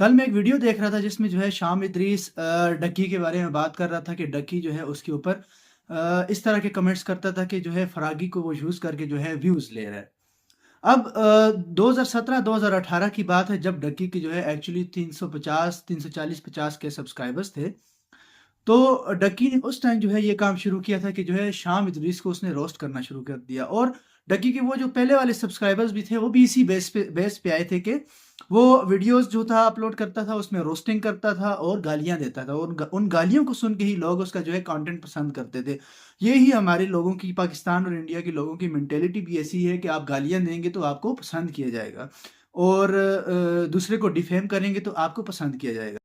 कल मैं एक वीडियो देख रहा था जिसमें जो है शाम इदरीस डक्की के बारे में बात कर रहा था कि डक्की जो है उसके ऊपर इस तरह के कमेंट्स करता था कि जो है फरागी को वो यूज़ करके जो है व्यूज़ ले रहा है। अब 2017-2018 की बात है जब डक्की की जो है एक्चुअली 350 340-50 के सब्सक्राइबर्स थे। तो डक्की ने उस टाइम जो है ये काम शुरू किया था कि जो है शाम इदरीस को उसने रोस्ट करना शुरू कर दिया और डक्की के वो जो पहले वाले सब्सक्राइबर्स भी थे वो भी इसी बेस पे आए थे कि वो वीडियोस जो था अपलोड करता था उसमें रोस्टिंग करता था और गालियां देता था और उन गालियों को सुन के ही लोग उसका जो है कंटेंट पसंद करते थे। यही हमारे लोगों की, पाकिस्तान और इंडिया के लोगों की मेंटेलिटी भी ऐसी है कि आप गालियां देंगे तो आपको पसंद किया जाएगा और दूसरे को डिफेम करेंगे तो आपको पसंद किया जाएगा।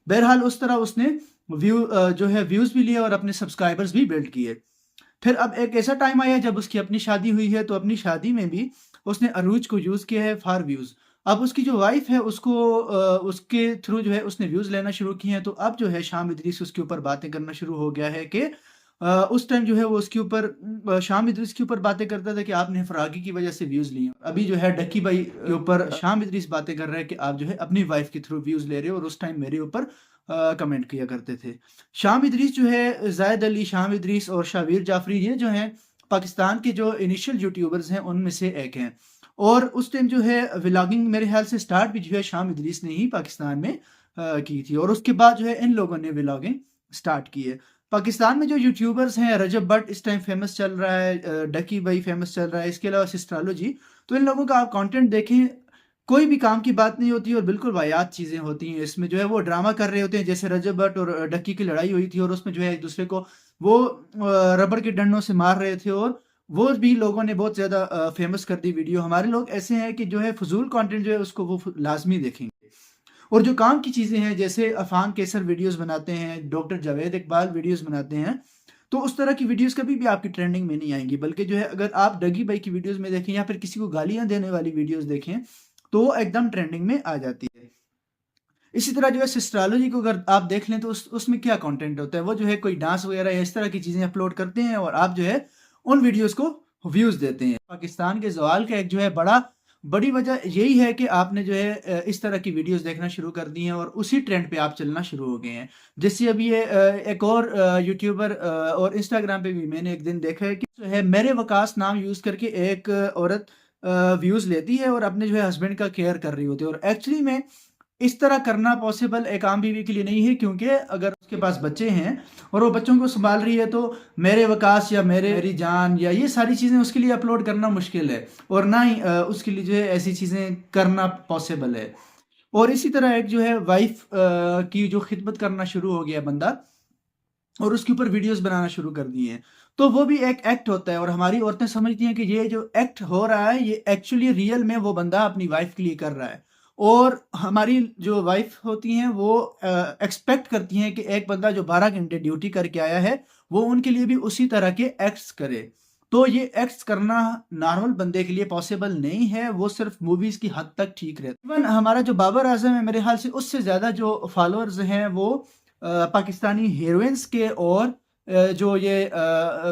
बहरहाल उस तरह उसने जो है व्यूज़ भी लिए और अपने सब्सक्राइबर्स भी बिल्ड किए। फिर अब एक ऐसा टाइम आया जब उसकी अपनी शादी हुई है, तो अपनी शादी में भी उसने अरूज को यूज़ किया है फॉर व्यूज़। अब उसकी जो वाइफ़ है उसको उसके थ्रू जो है उसने व्यूज़ लेना शुरू किए हैं, तो अब जो है शाम इदरीस उसके ऊपर बातें करना शुरू हो गया है कि उस टाइम जो है वो उसके ऊपर शाम इदरीस के ऊपर बातें करता था कि आपने फरागी की वज़ह से व्यूज़ लिए। अभी जो है डक्की भाई के ऊपर शाम इदरीस बातें कर रहा है कि आप जो है अपनी वाइफ़ के थ्रू व्यूज़ ले रहे हो और उस टाइम मेरे ऊपर कमेंट किया करते थे। शाम इदरीस जो है ज़ाहिद अली, शाम इदरीस और शाबिर जाफ़री ये जो हैं पाकिस्तान के जो इनिशियल यूट्यूबर्स हैं उनमें से एक हैं। और उस टाइम जो है व्लॉगिंग मेरे ख़्याल से स्टार्ट भी जो है शाम इदरीस ने ही पाकिस्तान में की थी और उसके बाद जो है इन लोगों ने व्लॉगिंग स्टार्ट की है। पाकिस्तान में जो यूट्यूबर्स हैं, रजब भट्ट इस टाइम फ़ेमस चल रहा है, डकी भाई फ़ेमस चल रहा है, इसके अलावा सिस्ट्रोलॉजी। तो इन लोगों का आप कंटेंट देखें, कोई भी काम की बात नहीं होती और बिल्कुल वाहियात चीज़ें होती हैं। इसमें जो है वो ड्रामा कर रहे होते हैं, जैसे रजब भट्ट और डक्की की लड़ाई हुई थी और उसमें जो है एक-दूसरे को वो रबड़ के डंडों से मार रहे थे और वो भी लोगों ने बहुत ज़्यादा फ़ेमस कर दी वीडियो। हमारे लोग ऐसे हैं कि जो है फ़ुज़ूल कंटेंट जो है उसको वो लाज़मी देखेंगे। और जो काम की चीज़ें हैं जैसे अफ़ान कैसर वीडियोज़ बनाते हैं, डॉक्टर जावेद इकबाल वीडियोज़ बनाते हैं, तो उस तरह की वीडियोज़ कभी भी आपकी ट्रेंडिंग में नहीं आएँगी। बल्कि जो है अगर आप डगी भाई की वीडियोज़ में देखें या फिर किसी को गालियाँ देने वाली वीडियोज़ देखें, तो वो एकदम ट्रेंडिंग में आ जाती है। इसी तरह जो है सिस्ट्रोलॉजी को अगर आप देख लें तो उसमें क्या कंटेंट होता है, वो जो है कोई डांस वगैरह या इस तरह की चीज़ें अपलोड करते हैं और आप जो है उन वीडियोज़ को व्यूज़ देते हैं। पाकिस्तान के ज़वाल का एक जो है बड़ी वजह यही है कि आपने जो है इस तरह की वीडियोज़ देखना शुरू कर दी हैं और उसी ट्रेंड पे आप चलना शुरू हो गए हैं। जैसे अभी ये एक और यूट्यूबर और इंस्टाग्राम पे भी मैंने एक दिन देखा है कि जो है मेरे वकास नाम यूज़ करके एक औरत व्यूज़ लेती है और अपने जो है हस्बैंड का केयर कर रही होती है और एक्चुअली में इस तरह करना पॉसिबल एक आम बीवी के लिए नहीं है, क्योंकि अगर उसके पास बच्चे हैं और वो बच्चों को सँभाल रही है तो मेरे वकास या मेरी जान या ये सारी चीज़ें उसके लिए अपलोड करना मुश्किल है और ना ही उसके लिए जो है ऐसी चीज़ें करना पॉसिबल है। और इसी तरह एक जो है वाइफ़ की जो खिदमत करना शुरू हो गया बंदा और उसके ऊपर वीडियोज़ बनाना शुरू कर दिए हैं। तो वो भी एक एक्ट होता है और हमारी औरतें समझती हैं कि ये जो एक्ट हो रहा है, ये एक्चुअली रियल में वो बंदा अपनी वाइफ़ के लिए कर रहा है। और हमारी जो वाइफ़ होती हैं वो एक्सपेक्ट करती हैं कि एक बंदा जो 12 घंटे ड्यूटी करके आया है, वो उनके लिए भी उसी तरह के एक्ट्स करे। तो ये एक्ट्स करना नॉर्मल बंदे के लिए पॉसिबल नहीं है, वो सिर्फ़ मूवीज़ की हद तक ठीक रहता है। इवन हमारा जो बाबर आज़म है, मेरे ख़्याल से उससे ज़्यादा जो फ़ॉलोअर्स हैं वो पाकिस्तानी हीरोइन्स के और जो ये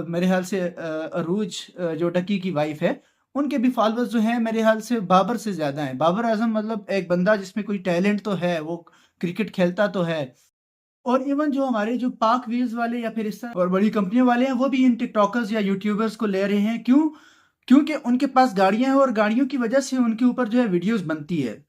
मेरे ख़्याल से अरूज जो डक्की की वाइफ़ है, उनके भी फ़ॉलोअर्स जो हैं मेरे ख़्याल से बाबर से ज़्यादा हैं। बाबर आज़म मतलब एक बंदा जिसमें कोई टैलेंट तो है, वो क्रिकेट खेलता तो है। और इवन जो हमारे जो पाक व्यूज़ वाले या फिर इस तरह और बड़ी कंपनियों वाले हैं, वो भी इन टिकटॉकर्स या यूट्यूबर्स को ले रहे हैं। क्यों? क्योंकि उनके पास गाड़ियाँ हैं और गाड़ियों की वजह से उनके ऊपर जो है वीडियोज़ बनती है।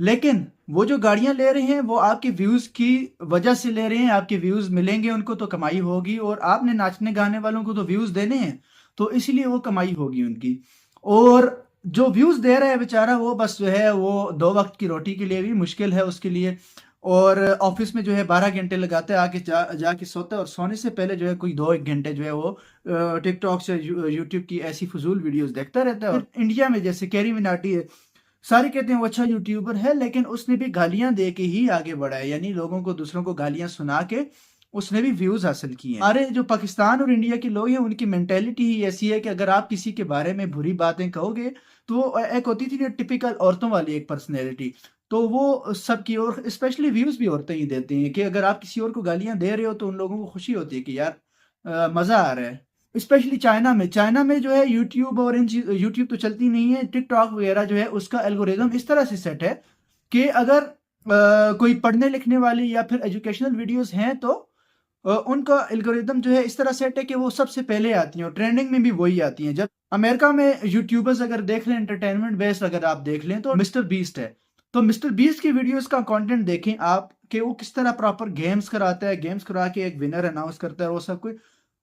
लेकिन वो जो गाड़ियाँ ले रहे हैं, वो आपके व्यूज़ की वजह से ले रहे हैं, आपके व्यूज़ मिलेंगे उनको तो कमाई होगी और आपने नाचने गाने वालों को तो व्यूज़ देने हैं, तो इसीलिए वो कमाई होगी उनकी। और जो व्यूज़ दे रहा है बेचारा वो बस जो है वो 2 वक़्त की रोटी के लिए भी मुश्किल है उसके लिए और ऑफ़िस में जो है 12 घंटे लगाता है, आके जाके सोता है और सोने से पहले जो है कोई 2-1 घंटे जो है वो टिकटॉक से यूट्यूब की ऐसी फ़िज़ूल वीडियोज़ देखता रहता है। और इंडिया में जैसे कैरी मिनाटी है, सारे कहते हैं वो अच्छा यूट्यूबर है, लेकिन उसने भी गालियाँ दे के ही आगे बढ़ा है, यानी लोगों को दूसरों को गालियाँ सुना के उसने भी व्यूज़ हासिल किए हैं। हमारे जो पाकिस्तान और इंडिया के लोग हैं उनकी मेंटालिटी ही ऐसी है कि अगर आप किसी के बारे में बुरी बातें कहोगे तो वो एक होती थी ना टिपिकल औरतों वाली एक पर्सनैलिटी, तो वो सबकी और स्पेशली व्यूज़ भी औरतें ही देती हैं कि अगर आप किसी और को गालियाँ दे रहे हो तो उन लोगों को खुशी होती है कि यार मज़ा आ रहा है। स्पेशली चाइना में जो है यूट्यूब और यूट्यूब तो चलती नहीं है, टिकटॉक वगैरह जो है उसका एल्गोरिदम इस तरह से सेट है कि अगर कोई पढ़ने लिखने वाली या फिर एजुकेशनल वीडियोस हैं तो उनका एल्गोरिदम जो है इस तरह सेट है कि वो सबसे पहले आती हैं और ट्रेंडिंग में भी वही आती हैं। जब अमेरिका में यूट्यूबर्स अगर देख लें, एंटरटेनमेंट बेस्ड अगर आप देख लें, तो मिस्टर बीस्ट है। तो मिस्टर बीस्ट की वीडियोस का कंटेंट देखें आप कि वो किस तरह प्रॉपर गेम्स कराता है, गेम्स करा के एक विनर अनाउंस करता है, वो सब कुछ।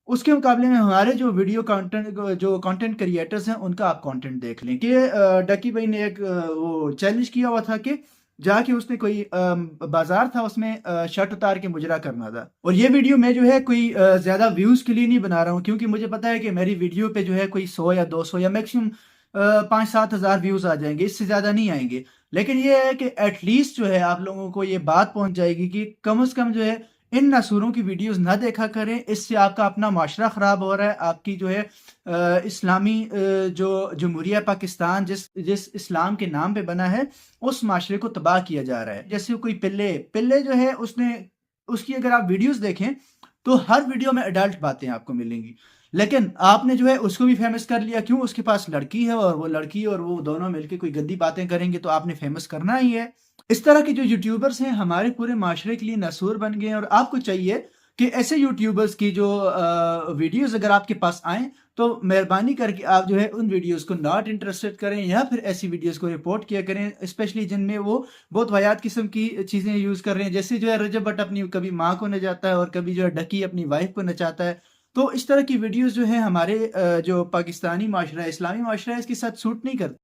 उसके मुकाबले में हमारे जो वीडियो कंटेंट जो कंटेंट क्रिएटर्स हैं उनका आप कंटेंट देख लें कि डकी भाई ने एक वो चैलेंज किया हुआ था कि जाके उसने कोई बाजार था उसमें शर्ट उतार के मुजरा करना था। और ये वीडियो मैं जो है कोई ज्यादा व्यूज के लिए नहीं बना रहा हूँ, क्योंकि मुझे पता है कि मेरी वीडियो पे जो है कोई 100 या 200 या मैक्सिमम 5-7 हजार व्यूज आ जाएंगे, इससे ज्यादा नहीं आएंगे। लेकिन ये है कि एटलीस्ट जो है आप लोगों को ये बात पहुंच जाएगी कि कम से कम जो है इन नसूरों की वीडियोस ना देखा करें। इससे आपका अपना माशरा ख़राब हो रहा है। आपकी जो है इस्लामी जो जमहूरिया पाकिस्तान जिस जिस इस्लाम के नाम पे बना है, उस माशरे को तबाह किया जा रहा है। जैसे कोई पिल्ले पिल्ले जो है उसने उसकी अगर आप वीडियोस देखें तो हर वीडियो में अडल्ट बातें आपको मिलेंगी। लेकिन आपने जो है उसको भी फेमस कर लिया, क्यों? उसके पास लड़की है और वो लड़की और वो दोनों मिलके कोई गंदी बातें करेंगे तो आपने फेमस करना ही है। इस तरह के जो यूट्यूबर्स हैं हमारे पूरे माशरे के लिए नसूर बन गए हैं। और आपको चाहिए कि ऐसे यूट्यूबर्स की जो वीडियोस अगर आपके पास आए तो मेहरबानी करके आप जो है उन वीडियोस को नॉट इंटरेस्टेड करें या फिर ऐसी वीडियोस को रिपोर्ट किया करें, स्पेशली जिनमें वो बहुत वाहियात किस्म की चीज़ें यूज़ कर रहे हैं। जैसे जो है रजब भट्ट अपनी कभी माँ को नचाता है और कभी जो है डकी अपनी वाइफ को नचाता है। तो इस तरह की वीडियोस जो है हमारे जो पाकिस्तानी माशरा है, इस्लामी माशरा है, इसके साथ सूट नहीं करती।